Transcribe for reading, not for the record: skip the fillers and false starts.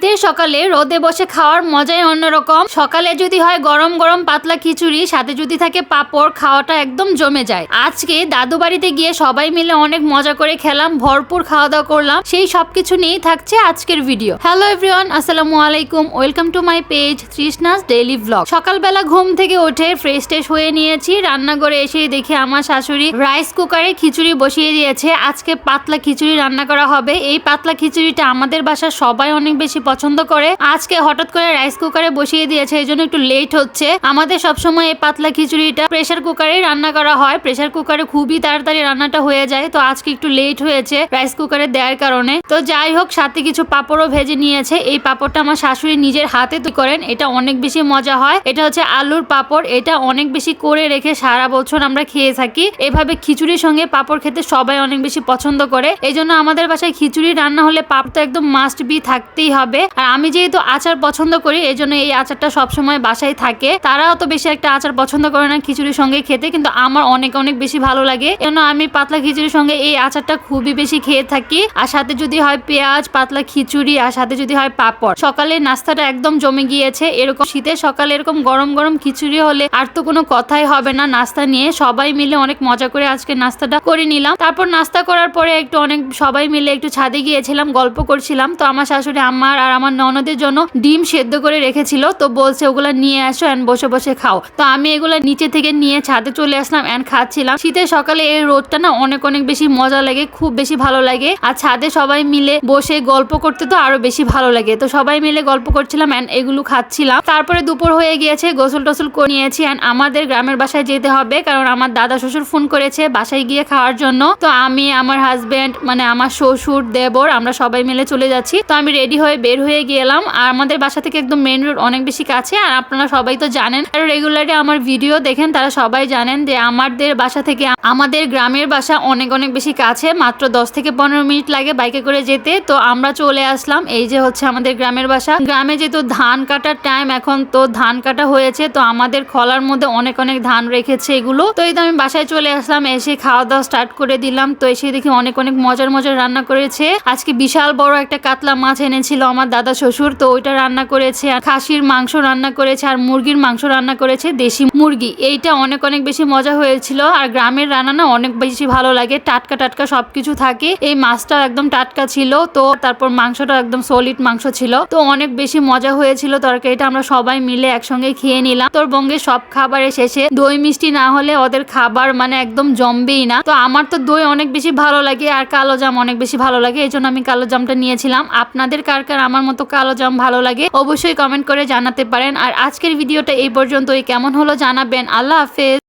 শীতের সকালে রোদে বসে খাওয়ার মজাই অন্যরকম। সকালে যদি হয় গরম গরম পাতলা খিচুড়ি, সাথে যদি থাকে পাঁপড়, খাওয়াটা একদম জমে যায়। আজকে দাদু বাড়িতে গিয়ে সবাই মিলে অনেক মজা করে খেলাম, ভরপুর খাওয়া দাওয়া করলাম। সেই সবকিছু নিয়েই থাকছে আজকের ভিডিও। হ্যালো এভরিওয়ান, আসসালামু আলাইকুম, welcome to my page Trishna's daily blog. সকালবেলা ঘুম থেকে উঠে ফ্রেশ ট্রেশ হয়ে নিয়েছি। রান্নাঘরে এসে দেখি আমার শাশুড়ি রাইস কুকারে খিচুড়ি বসিয়ে দিয়েছে। আজকে পাতলা খিচুড়ি রান্না করা হবে। এই পাতলা খিচুড়িটা আমাদের বাসার সবাই অনেক বেশি পছন্দ করে। আজকে হঠাৎ করে রাইস কুকারে বসিয়ে দিয়েছে, এই জন্য একটু লেট হচ্ছে। আমাদের সবসময় এই পাতলা খিচুড়িটা প্রেসার কুকারে রান্না করা হয়। প্রেসার কুকারে খুবই তাড়াতাড়ি রান্নাটা হয়ে যায়, তো আজকে একটু লেট হয়েছে রাইস কুকারে দেওয়ার কারণে। তো যাই হোক, সাথে কিছু পাঁপড়ও ভেজে নিয়েছে। এই পাঁপড়টা আমার শাশুড়ি নিজের হাতে তৈরি করেন, এটা অনেক বেশি মজা হয়। এটা হচ্ছে আলুর পাঁপড়, এটা অনেক বেশি করে রেখে সারা বছর আমরা খেয়ে থাকি। এভাবে খিচুড়ির সঙ্গে পাঁপড় খেতে সবাই অনেক বেশি পছন্দ করে। এই জন্য আমাদের বাসায় খিচুড়ি রান্না হলে পাঁপড় তো একদম মাস্ট বি থাকতেই হবে। আর আমি যেহেতু আচার পছন্দ করি, এই জন্য এই আচারটা সবসময় বাসায় থাকে। তারাও তো বেশি একটা আচার পছন্দ করে না খিচুড়ির সঙ্গে খেতে, কিন্তু আমার অনেক অনেক বেশি ভালো লাগে। এই জন্য আমি পাতলা খিচুড়ির সঙ্গে এই আচারটা খুবই বেশি খেয়ে থাকি। আর সাথে যদি হয় পেঁয়াজ, পাতলা খিচুড়ি, আর সাথে যদি হয় পাঁপড়, সকালে নাস্তাটা একদম জমে গিয়েছে। এরকম শীতের সকালে এরকম গরম গরম খিচুড়ি হলে আর তো কোনো কথাই হবে না নাস্তা নিয়ে। সবাই মিলে অনেক মজা করে আজকে নাস্তাটা করে নিলাম। তারপর নাস্তা করার পরে একটু অনেক সবাই মিলে একটু ছাদে গিয়েছিলাম, গল্প করছিলাম। তো আমার শাশুড়ি আমার আর আমার ননদের জন্য ডিম সেদ্ধ করে রেখেছিল, তো বলছে ওগুলা নিয়ে আসো এন্ড বসে বসে খাও। তো আমি এগুলা নিচে থেকে নিয়ে ছাদে চলে আসলাম এন্ড খাচ্ছিলাম। শীতের সকালে এই রোদটা না অনেক অনেক বেশি মজা লাগে, খুব বেশি ভালো লাগে। আর ছাদে সবাই মিলে বসে গল্প করতে তো আরো বেশি ভালো লাগে। তো সবাই মিলে গল্প করছিলাম এন্ড এগুলো খাচ্ছিলাম। তারপরে দুপুর হয়ে গিয়েছে, গোসল টোসল করে নিয়েছি এন্ড আমাদের গ্রামের বাসায় যেতে হবে, কারণ আমার দাদা শ্বশুর ফোন করেছে বাসায় গিয়ে খাওয়ার জন্য। তো আমি, আমার হাজবেন্ড, মানে আমার শ্বশুর, দেবর, আমরা সবাই মিলে চলে যাচ্ছি। তো আমি রেডি হয়ে বের হয়ে গেলাম। আর আমাদের বাসা থেকে একদম মেইন রোড অনেক বেশি কাছে। আর আপনারা সবাই তো জানেন, আর রেগুলারলি আমার ভিডিও দেখেন, তারা সবাই জানেন যে আমাদের বাসা থেকে আমাদের গ্রামের বাসা অনেক অনেক বেশি কাছে, মাত্র 10 থেকে 15 মিনিট লাগে বাইকে করে যেতে। তো আমরা চলে আসলাম, এই যে হচ্ছে আমাদের গ্রামের বাসা। গ্রামে যেহেতু ধান কাটার টাইম এখন, তো ধান কাটা হয়েছে, তো আমাদের খলার মধ্যে অনেক অনেক ধান রেখেছে এগুলো। তো এই তো আমি বাসায় চলে আসলাম, এসে খাওয়া দাওয়া স্টার্ট করে দিলাম। তো এসে দেখি অনেক অনেক মজার মজার রান্না করেছে। আজকে বিশাল বড় একটা কাতলা মাছ এনেছিল আমার দাদা শ্বশুর, তো ওইটা রান্না করেছে। আর খাসির মাংস রান্না করেছে, আর মুরগির মাংস রান্না করেছে, দেশি মুরগি। এইটা অনেক অনেক বেশি মজা হয়েছিল। আর গ্রামের রান্না না অনেক বেশি ভালো লাগে, টাটকা টাটকা সবকিছু থাকে। এই মাছটা একদম টাটকা ছিল, তো তারপর মাংসটা একদম সলিড মাংস ছিল, তো অনেক বেশি মজা হয়েছিল তরকারিটা। আমরা সবাই মিলে একসঙ্গে খেয়ে নিলাম। তোর বঙ্গে সব খাবারের শেষে দই মিষ্টি না হলে ওদের খাবার মানে একদম জমবেই না। তো আমার তো দই অনেক বেশি ভালো লাগে, আর কালো জাম অনেক বেশি ভালো লাগে, এই জন্য আমি কালো জামটা নিয়েছিলাম। আপনাদের কার কার আমার মতো কালো জাম ভালো লাগে অবশ্যই কমেন্ট করে জানাতে পারেন। আর আজকের ভিডিওটা এই পর্যন্তই, কেমন হলো জানাবেন। আল্লাহ হাফেজ।